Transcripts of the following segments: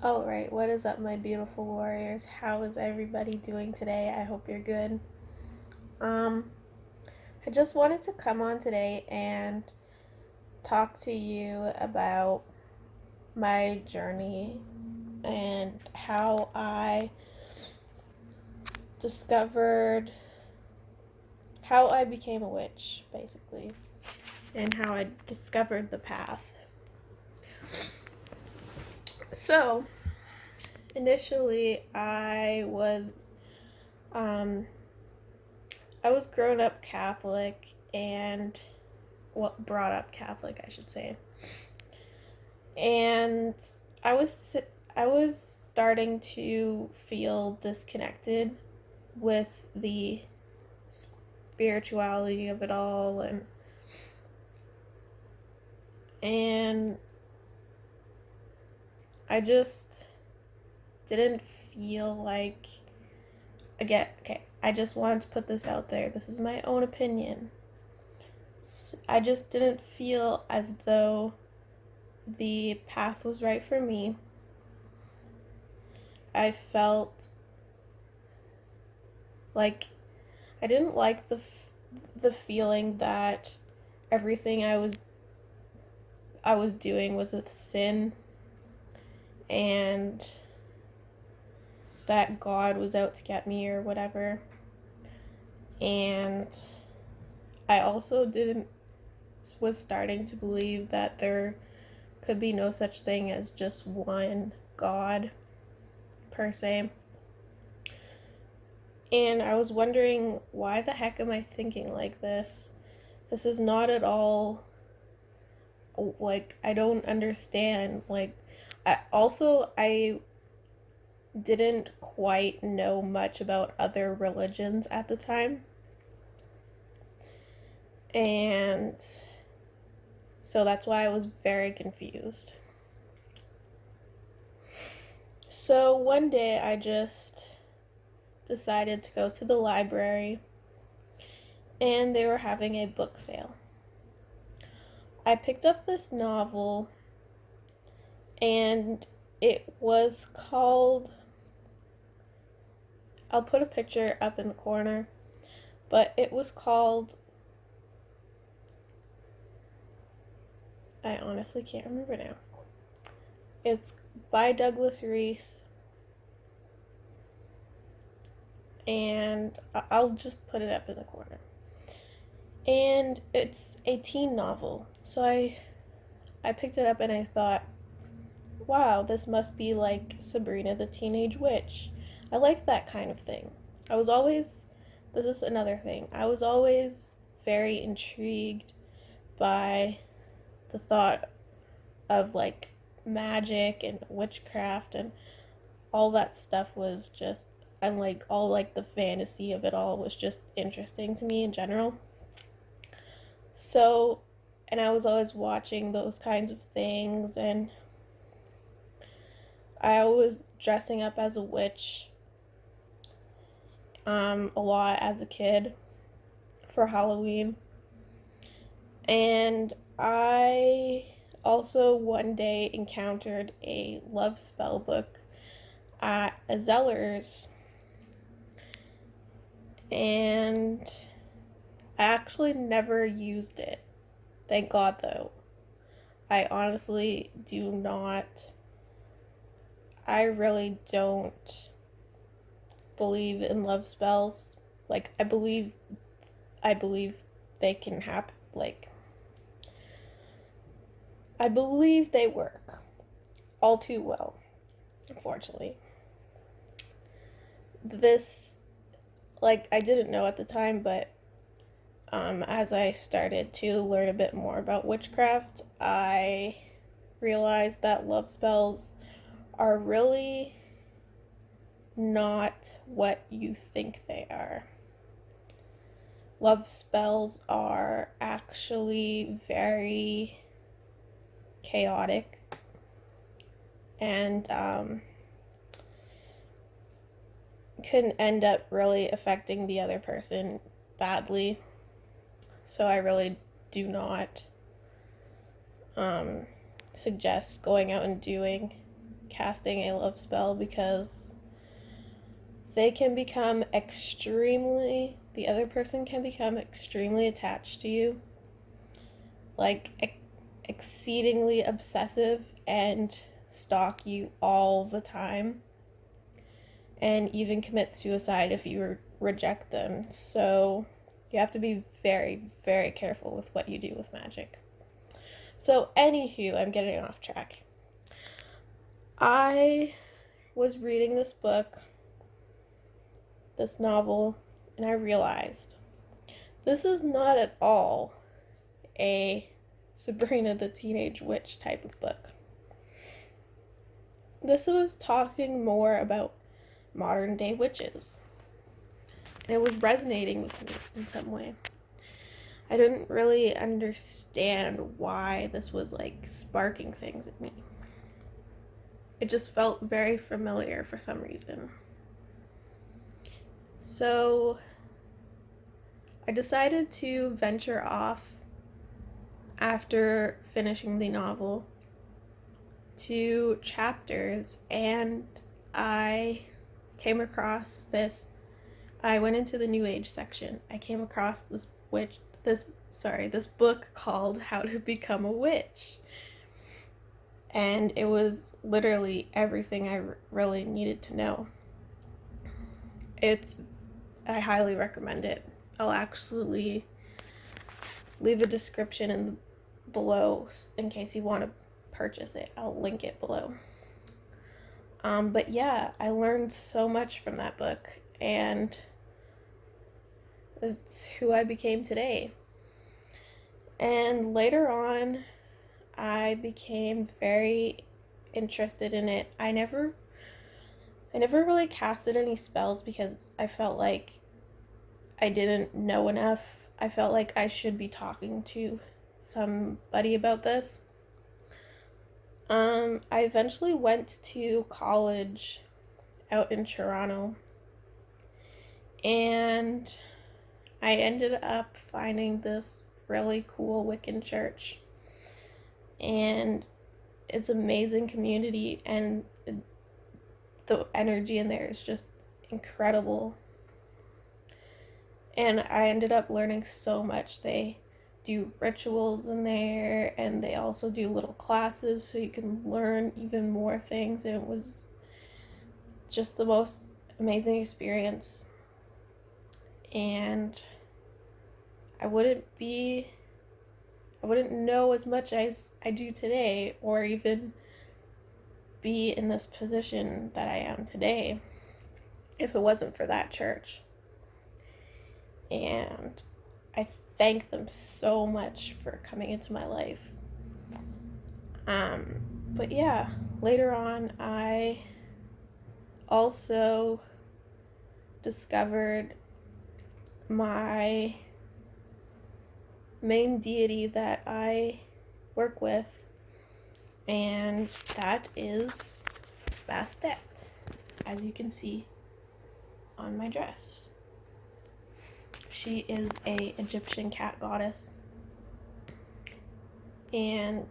Alright, what is up, my beautiful warriors? How is everybody doing today? I hope you're good. Um, I just wanted to come on today and talk to you about my journey and how I discovered how I became a witch, basically, and how I discovered the path. So, initially, um, I was grown up Catholic and brought up Catholic, I should say. And I was I was starting to feel disconnected with the spirituality of it all, and I just didn't feel like, again, okay, I just wanted to put this out there. This is my own opinion. I just didn't feel as though the path was right for me. I felt like I didn't like the feeling that everything I was doing was a sin, and that God was out to get me or whatever. And I also didn't was starting to believe that there could be no such thing as just one God per se. And I was wondering, why the heck am I thinking like this? This is not at all, like, I don't understand. Like, I didn't quite know much about other religions at the time. And so that's why I was very confused. So one day I just decided to go to the library, and they were having a book sale. I picked up this novel, and it was called, I'll put a picture up in the corner, but it was called, I honestly can't remember now. It's by Douglas Reese, and I'll just put it up in the corner. And it's a teen novel. So I picked it up and I thought, wow, this must be like Sabrina the Teenage Witch. I like that kind of thing. I was always, this is another thing, I was always very intrigued by the thought of like magic and witchcraft, and all that stuff was just, and like all like the fantasy of it all was just interesting to me in general. So, and I was always watching those kinds of things, and I was dressing up as a witch a lot as a kid for Halloween. And I also one day encountered a love spell book at a Zeller's, and I actually never used it. Thank God, though. I honestly do not, I really don't believe in love spells. Like, I believe they can happen. Like, I believe they work all too well, unfortunately. This, like, I didn't know at the time, but as I started to learn a bit more about witchcraft, I realized that love spells are really not what you think they are. Love spells are actually very chaotic, and can end up really affecting the other person badly. So I really do not suggest going out and doing casting a love spell because they can become the other person can become extremely attached to you, like exceedingly obsessive, and stalk you all the time, and even commit suicide if you reject them. So you have to be very, very careful with what you do with magic. So, anywho, I'm getting off track. I was reading this book, this novel, and I realized this is not at all a Sabrina the Teenage Witch type of book. This was talking more about modern day witches. And it was resonating with me in some way. I didn't really understand why this was like sparking things in me. It just felt very familiar for some reason. So I decided to venture off after finishing the novel to chapters, and I came across this. I went into the New Age section. I came across this book called How to Become a Witch. And it was literally everything I really needed to know. I highly recommend it. I'll actually leave a description below in case you want to purchase it. I'll link it below. But yeah, I learned so much from that book, and it's who I became today. And later on, I became very interested in it. I never really casted any spells because I felt like I didn't know enough. I felt like I should be talking to somebody about this. I eventually went to college out in Toronto, and I ended up finding this really cool Wiccan church, and it's an amazing community, and the energy in there is just incredible. And I ended up learning so much. They do rituals in there, and they also do little classes so you can learn even more things. And it was just the most amazing experience. And I wouldn't know as much as I do today, or even be in this position that I am today, if it wasn't for that church. And I thank them so much for coming into my life. But yeah, later on, I also discovered my main deity that I work with, and that is Bastet, as you can see on my dress. She is a Egyptian cat goddess, and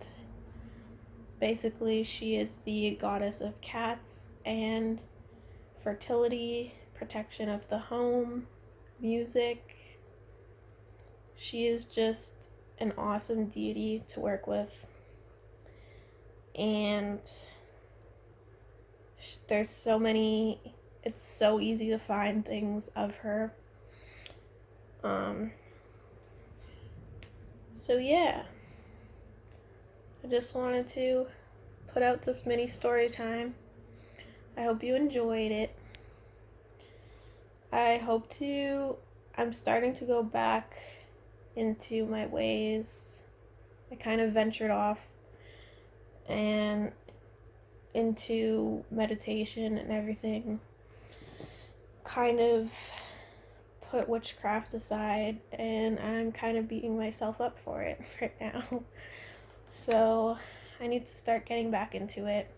basically she is the goddess of cats and fertility, protection of the home, music. She is just an awesome deity to work with, and there's so many, it's so easy to find things of her. So yeah, I just wanted to put out this mini story time. I hope you enjoyed it. I'm starting to go back into my ways. I kind of ventured off and into meditation and everything. Kind of put witchcraft aside, and I'm kind of beating myself up for it right now. So I need to start getting back into it.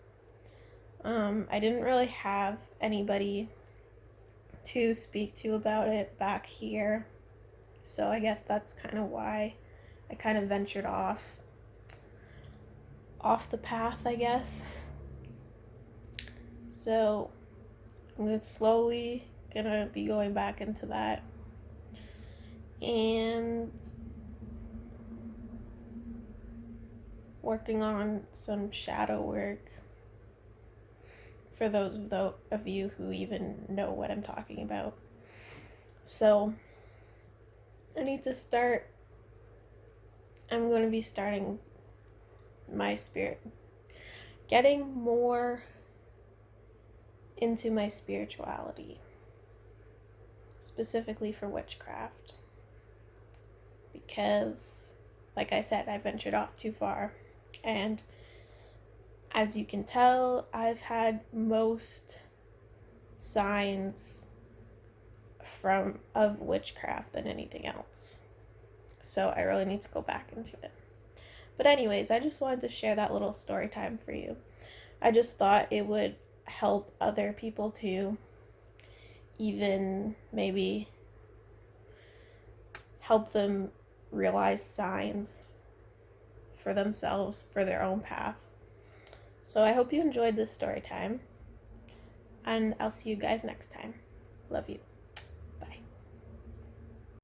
I didn't really have anybody to speak to about it back here, so I guess that's kind of why I kind of ventured off the path, I guess. So I'm slowly gonna be going back into that. And working on some shadow work for those of you who even know what I'm talking about. So I need to start. I'm going to be starting my spirit, getting more into my spirituality, specifically for witchcraft, because, like I said, I ventured off too far, and as you can tell, I've had most signs of witchcraft than anything else. So I really need to go back into it. But anyways, I just wanted to share that little story time for you. I just thought it would help other people too. Even maybe help them realize signs for themselves, for their own path. So I hope you enjoyed this story time. And I'll see you guys next time. Love you.